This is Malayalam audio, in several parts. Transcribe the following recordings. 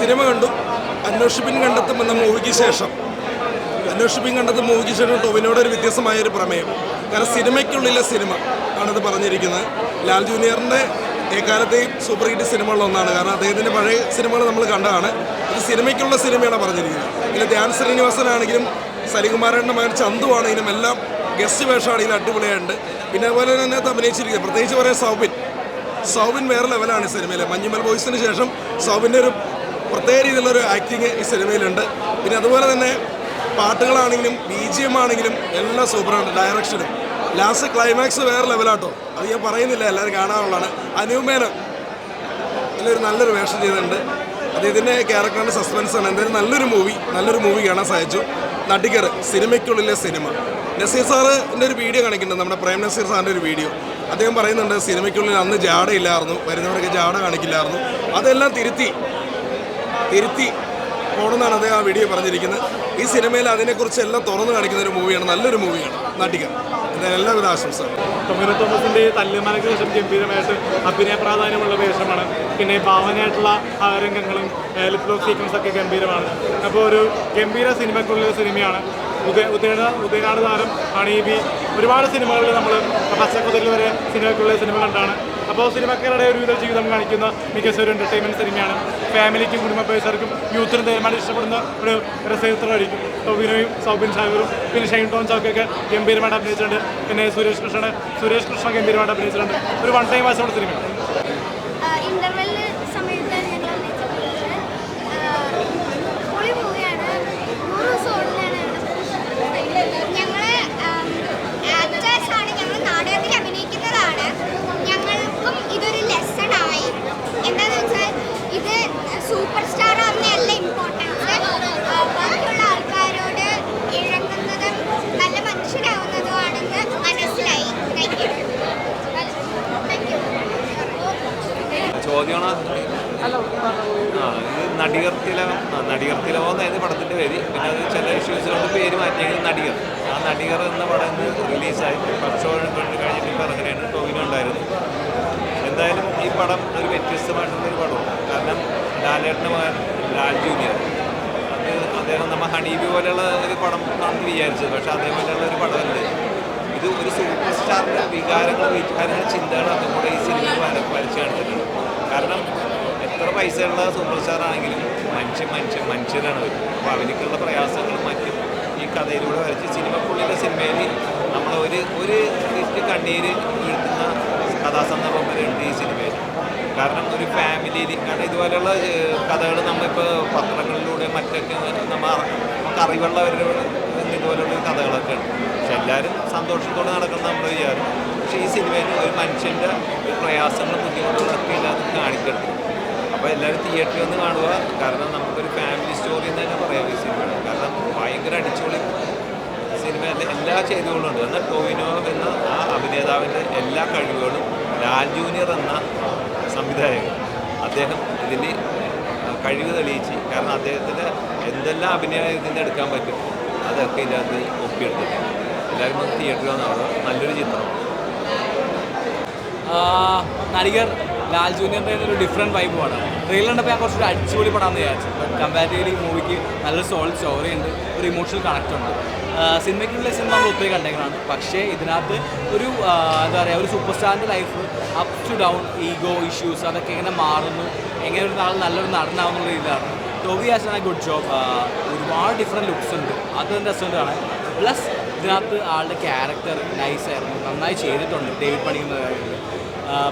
സിനിമ കണ്ടു. അന്വേഷിപ്പിൻ കണ്ടെത്തും എന്ന മൂവിക്ക് ശേഷം ടോവിനോട് ഒരു വ്യത്യസ്തമായൊരു പ്രമേയം. കാരണം സിനിമയ്ക്കുള്ളിലെ സിനിമ ആണിത് പറഞ്ഞിരിക്കുന്നത്. ലാൽ ജൂനിയറിൻ്റെ എക്കാലത്തെയും സൂപ്പർ ഹിറ്റ് സിനിമകളിലൊന്നാണ്. കാരണം അദ്ദേഹത്തിൻ്റെ പഴയ സിനിമകൾ നമ്മൾ കണ്ടതാണ്. ഇത് സിനിമയ്ക്കുള്ള സിനിമയാണ് പറഞ്ഞിരിക്കുന്നത്. ഇതിൽ ധ്യാൻ ശ്രീനിവാസനാണെങ്കിലും സലികുമാരൻ്റെ മകൻ ചന്തു ആണെങ്കിലും എല്ലാം ഗസ്റ്റ് വേഷമാണെങ്കിലും അടിപൊളിയായിട്ടുണ്ട്. പിന്നെ അതുപോലെ തന്നെ അതിനകത്ത് അഭിനയിച്ചിരിക്കുന്നത് പ്രത്യേകിച്ച് പറയാൻ സൗബിൻ വേറെ ലെവലാണ് ഈ സിനിമയിൽ. മഞ്ഞുമൽ ബോയ്സിന് ശേഷം സൗബിൻ്റെ ഒരു പ്രത്യേക രീതിയിലുള്ളൊരു ആക്ടിങ് ഈ സിനിമയിലുണ്ട്. പിന്നെ അതുപോലെ തന്നെ പാട്ടുകളാണെങ്കിലും BGM ആണെങ്കിലും എല്ലാം സൂപ്പറാണ്. ഡയറക്ഷനും ലാസ്റ്റ് ക്ലൈമാക്സ് വേറെ ലെവലാട്ടോ. അത് ഞാൻ പറയുന്നില്ല, എല്ലാവരും കാണാനുള്ളതാണ്. അനൂപ് മേനോൻ ഇതിലൊരു നല്ലൊരു വേഷം ചെയ്തിട്ടുണ്ട്. അദ്ദേഹത്തിൻ്റെ ക്യാരക്ടറിൻ്റെ സസ്പെൻസാണ്. എന്തായാലും നല്ലൊരു മൂവി കാണാൻ സാധിച്ചു. നടികർ സിനിമയ്ക്കുള്ളിലെ സിനിമ. നസീർ സാറിൻ്റെ ഒരു വീഡിയോ കാണിക്കുന്നുണ്ട്, നമ്മുടെ പ്രേം നസീർ സാറിൻ്റെ ഒരു വീഡിയോ. അദ്ദേഹം പറയുന്നുണ്ട് സിനിമയ്ക്കുള്ളിൽ അന്ന് ജാടയില്ലായിരുന്നു, വരുന്നവരൊക്കെ ജാട കാണിക്കില്ലായിരുന്നു. അതെല്ലാം തിരുത്തി പോകണമെന്നാണ് അദ്ദേഹം ആ വീഡിയോ പറഞ്ഞിരിക്കുന്നത്. ഈ സിനിമയിൽ അതിനെക്കുറിച്ച് എല്ലാം തുറന്നു കാണിക്കുന്ന ഒരു മൂവിയാണ്. നല്ലൊരു മൂവിയാണ് നടികർ. എല്ലാവിധ ആശംസകളും. ടൊവിനോ തോമസിൻ്റെ തല്ലുമലയ്ക്ക് ശേഷം ഗംഭീരമായിട്ട് അഭിനയ പ്രാധാന്യമുള്ള വേഷമാണ്. പിന്നെ ഭാവനയായിട്ടുള്ള രംഗങ്ങളും ലിപ് ലോക്ക് സീക്വൻസ് ഒക്കെ ഗംഭീരമാണ്. അപ്പോൾ ഒരു ഗംഭീര സിനിമയ്ക്കുള്ള സിനിമയാണ്. ഉദയനാട് താരം ഹണീബി ഒരുപാട് സിനിമകളിൽ നമ്മൾ പച്ചക്കുതിരിൽ വരെ സിനിമയ്ക്കുള്ള സിനിമ കണ്ടാണ്. അപ്പോൾ സിനിമക്കാരുടെ ഒരുവിധ ജീവിതം കാണിക്കുന്ന മികച്ച ഒരു എൻ്റർടൈൻമെൻറ്റ് സിനിമയാണ്. ഫാമിലിക്കും കുടുംബ പേഴ്സർക്കും യൂത്തിനും തീരുമാനം ഇഷ്ടപ്പെടുന്ന ഒരു രസചിത്രമായിരിക്കും. ടൊവിനോയും സൗബിൻ ഷാഹിറും പിന്നെ ഷൈൻ ടോൺ ചൗക്കൊക്കെ ഗംഭീരമായിട്ട് അഭിനയിച്ചിട്ടുണ്ട്. പിന്നെ സുരേഷ് കൃഷ്ണ ഗംഭീരമായിട്ട് അഭിനയിച്ചിട്ടുണ്ട്. ഒരു വൺ ടൈം വാച്ചോടെ സിനിമയാണ്. സൂപ്പർ സ്റ്റാർ ആവുന്നതല്ല ഇമ്പോർട്ടൻസ്, ബാക്കിയുള്ള ആൾക്കാരോട് ഇഴങ്ങുന്നതും നല്ല മനുഷ്യരാവുന്നതുമാണെന്ന് മനസ്സിലായി. ചോദ്യമാണ് ഇത് നടികർ തിലകം എന്നായിരുന്നു പടത്തിൻ്റെ പേര്. പിന്നെ അത് ചില ഇഷ്യൂസുകൊണ്ട് പേര് മാറ്റിയെങ്കിൽ നടികർ. ആ നടികർ എന്ന പടം റിലീസായി വർഷങ്ങൾ കഴിഞ്ഞിട്ട് ഇപ്പോൾ ഇറങ്ങുകയാണ്. ടൊവിനോ ഉണ്ടായിരുന്നു. എന്തായാലും ഈ പടം ഒരു വ്യത്യസ്തമായിട്ടുള്ളൊരു പടമാണ്. കാരണം ലാലേട്ടൻ്റെ മകൻ ലാൽ ജൂനിയർ, അദ്ദേഹം നമ്മൾ ഹണീബി പോലെയുള്ള ഒരു പടം ആണെന്ന് വിചാരിച്ചത്. പക്ഷേ അതേപോലെയുള്ള ഒരു പടമല്ല ഇത്. ഒരു സൂപ്പർ സ്റ്റാറിൻ്റെ വികാരങ്ങളും ചിന്തകളും നമ്മുടെ ഈ സിനിമ വരച്ച് കാണിച്ചിട്ടുണ്ട്. കാരണം എത്ര പൈസയുള്ള സൂപ്പർ സ്റ്റാർ ആണെങ്കിലും മനുഷ്യരാണ് അവർ. അപ്പോൾ അവരിക്കുള്ള പ്രയാസങ്ങളും മറ്റും ഈ കഥയിലൂടെ വരച്ച് സിനിമക്കുള്ളിലെ സിനിമയിൽ നമ്മൾ ഒരു കണ്ണീര് വീഴ്ത്തുന്ന കഥാസന്ദർഭം വരെയുണ്ട് ഈ സിനിമയിൽ. കാരണം ഒരു ഫാമിലിയിൽ, കാരണം ഇതുപോലെയുള്ള കഥകൾ നമ്മളിപ്പോൾ പത്രങ്ങളിലൂടെ മറ്റൊക്കെ നമുക്ക് അറിവുള്ളവരുടെ ഇതുപോലെയുള്ള കഥകളൊക്കെ ഉണ്ട്. പക്ഷെ എല്ലാവരും സന്തോഷത്തോടെ നടക്കുന്ന നമ്മൾ വിചാരം. പക്ഷേ ഈ സിനിമയിൽ ഒരു മനുഷ്യൻ്റെ പ്രയാസങ്ങളും ബുദ്ധിമുട്ടുകളൊക്കെ ഇല്ലാതെ കാണിക്കട്ടെ. അപ്പോൾ എല്ലാവരും തിയേറ്ററിൽ ഒന്ന് കാണുക. കാരണം നമുക്കൊരു ഫാമിലി സ്റ്റോറി എന്ന് തന്നെ പറയാം ഈ സിനിമയാണ്. കാരണം ഭയങ്കര അടിച്ചുപൊളി സിനിമയിലെ എല്ലാ ചെയ്തികളുണ്ട്. എന്നാൽ ടൊവിനോ എന്ന ആ അഭിനേതാവിൻ്റെ എല്ലാ കഴിവുകളും ലാൽ ജൂനിയർ എന്ന സംവിധായകൻ അദ്ദേഹം ഇതിൽ കഴിവ് തെളിയിച്ച്. കാരണം അദ്ദേഹത്തിന് എന്തെല്ലാം അഭിനയം ഇതിന് എടുക്കാൻ പറ്റും അതൊക്കെ ഇതിനകത്ത് ഒപ്പിയെടുത്തിട്ടുണ്ട്. എല്ലാവരും ഒന്ന് തിയേറ്ററിൽ വന്നാൽ നല്ലൊരു ചിത്രം. നടികർ ലാൽ ജൂനിയറിൻ്റെ ഒരു ഡിഫറെൻറ്റ് വൈബ് പടം. ട്രെയിലർ കണ്ടപ്പോൾ ഞാൻ കുറച്ചൊരു അടിച്ചുപൊളി പടമാണെന്ന് വിചാരിച്ചു. ബട്ട് കമ്പാരിറ്റീവ്ലി മൂവിക്ക് നല്ലൊരു സോളിഡ് സ്റ്റോറി ഉണ്ട്, ഒരു ഇമോഷണൽ കണക്റ്റ് ഉണ്ട്. സിനിമയ്ക്കുള്ള സിനിമ നമ്മൾ ഒത്തിരി കണ്ടേക്കാണ്. പക്ഷേ ഇതിനകത്ത് ഒരു എന്താ പറയുക, ഒരു സൂപ്പർ സ്റ്റാറിൻ്റെ life up to down, ego issues അതൊക്കെ എങ്ങനെ മാറുന്നു, എങ്ങനെ ഒരു നാൾ നല്ലൊരു നടനാവുന്നുള്ള രീതിയിലാണ്. Tovi has done a good job. ഒരുപാട് ഡിഫറെൻറ്റ് ലുക്സ് ഉണ്ട്, അതൊരു രസമുണ്ടാണ്. പ്ലസ് ഇതിനകത്ത് ആളുടെ ക്യാരക്ടർ നൈസായിരുന്നു, നന്നായി ചെയ്തിട്ടുണ്ട് ഡേവിഡ് പണിയുന്ന കാര്യത്തിൽ.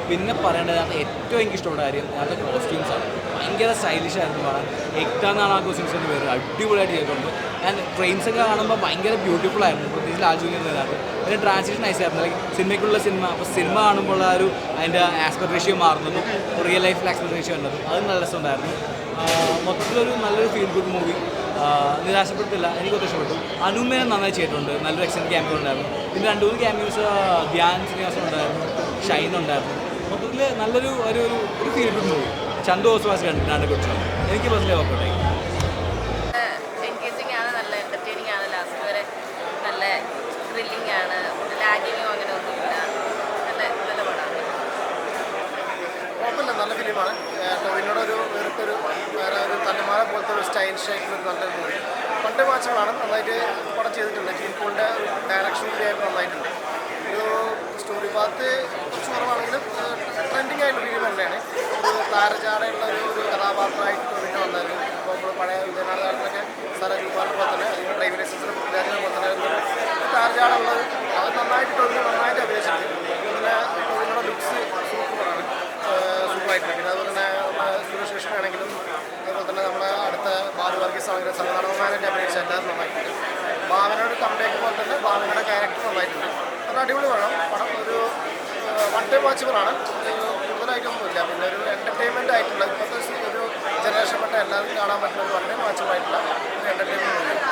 പിന്നെ പറയേണ്ടത് ഏറ്റവും എനിക്ക് ഇഷ്ടപ്പെട്ട കാര്യം അതിൻ്റെ കോസ്റ്റ്യൂംസാണ്. ഭയങ്കര സ്റ്റൈലിഷ് ആയിരുന്നു കാണാൻ. എക്ത എന്നാണ് ആ കോസ്റ്റ്യൂംസിൻ്റെ പേര്. അടിപൊളിയായിട്ട് ചെയ്തിട്ടുണ്ട്. ആൻഡ് ട്രെയിൻസൊക്കെ കാണുമ്പോൾ ഭയങ്കര ബ്യൂട്ടിഫുൾ ആയിരുന്നു, പ്രത്യേകിച്ച് ലാൽ ജൂനിയർ നേതാവ്. അതിൻ്റെ ട്രാൻസിഷൻ നൈസായിരുന്നു. ലൈക്ക് സിനിമയ്ക്കുള്ള സിനിമ, അപ്പോൾ സിനിമ കാണുമ്പോൾ ആ ഒരു അതിൻ്റെ ആസ്പെക്ട് റേഷ്യോ മാറുന്നതും റിയൽ ലൈഫിൽ ആസ്പെക്ട് റേഷ്യോ ഉള്ളതും അത് നല്ല രസമുണ്ടായിരുന്നു. മൊത്തത്തിലൊരു നല്ലൊരു ഫീൽ ഗുഡ് മൂവി. നിരാശപ്പെടുത്തില്ല, എനിക്കൊക്കെ ഇഷ്ടപ്പെട്ടു. അനൂപ് മേനോൻ നന്നായി ചെയ്തിട്ടുണ്ട്, നല്ലൊരു എക്സ്റ്റൻഡ് ക്യാമിയോ ഉണ്ടായിരുന്നു. പിന്നെ 2-3 ക്യാമിയോസ് ധ്യാൻ ശ്രീനിവാസൻ ഉണ്ടായിരുന്നു, ഷൈൻ ഉണ്ടായിരുന്നു. മൊത്തത്തിൽ നല്ലൊരു ഒരു ഫീൽ ഗുഡ് മൂവി. ചന്തു ഓസ്വാസ് കണ്ടിട്ടാണ് കുറിച്ച് എനിക്ക് പേഴ്സണലി ഓർമ്മ. എൻഗേജിങ് ആണ്, നല്ല എൻ്റർടൈനിങ് ആണ്, ലാസ്റ്റ് വരെ നല്ല ത്രില്ലിംഗ് ആണ്, ലാഗിങ്ങോ അങ്ങനെ ഒന്നുമില്ല, നല്ല നല്ല പടമാണ്. കുഴപ്പമില്ല, നല്ല ഫിലിമാണ്. ടൊവിനോടെ ഒരു വേറിട്ടൊരു വേറെ ഒരു തല സ്റ്റൈലിഷ് ആയിട്ടുള്ള നല്ലൊരു മൂവി. പണ്ട് മാച്ചുകളാണ് നന്നായിട്ട് പടം ചെയ്തിട്ടുണ്ട്. ടീം പോളിൻ്റെ ഡയറക്ഷൻ കൂടിയായിട്ട് നന്നായിട്ടുണ്ട്. ഒരു സ്റ്റോറി പാത്ത് കുറച്ച് കുറവാണെങ്കിലും ട്രെൻഡിങ് ആയിട്ടുള്ള ഫിലിം തന്നെയാണ്. ഒരു താരജാടയുള്ള ഒരു കഥാപാത്രമായിട്ട് പിന്നെ വന്നത്. ഇപ്പോൾ നമ്മൾ പഴയ വിജയനാട് കാലത്തൊക്കെ സരജുപാലിനെ പോലെ തന്നെ അതിൻ്റെ ഡ്രൈവിംഗ് ലൈസൻസിനെ പൃഥ്വിരാജിനെ പോലെ തന്നെ താരജാട ഉള്ളത് അത് നന്നായിട്ട് നന്നായിട്ട് അഭിനയിച്ചിട്ടുണ്ട്. പിന്നെ ഇതിനുള്ള ലുക്സ് സൂപ്പറാണ്, സൂപ്പറായിട്ടുണ്ട്. പിന്നെ അതുപോലെ തന്നെ സുരേഷ് കൃഷ്ണ ആണെങ്കിലും അതുപോലെ തന്നെ നമ്മുടെ അടുത്ത ബാലു വർഗീസ് ആണെങ്കിലും സഹനടന്മാരായിട്ട് അഭിനയിച്ച എല്ലാവരും നന്നായിട്ടുണ്ട്. ഭാവനയുടെ കമ്പേക്ക് പോലെ തന്നെ ഭാവനയുടെ ക്യാരക്ടർ നന്നായിട്ടുണ്ട്. അത് അടിപൊളി വേണം പടം. ഒരു വൺ ടൈം വാച്ചബിളാണ്, കൂടുതലായിട്ടൊന്നുമില്ല. പിന്നെ ഒരു എൻ്റർടൈൻമെൻ്റ് ആയിട്ടുള്ള ഇപ്പോഴത്തെ ഒരു ജനറേഷൻ പെട്ട എല്ലാവർക്കും കാണാൻ പറ്റുന്ന ഒരു വൺ ടൈം വാച്ചബിളായിട്ടുള്ള ഒരു എൻ്റർടൈൻമെൻറ്റ് ഉണ്ട്.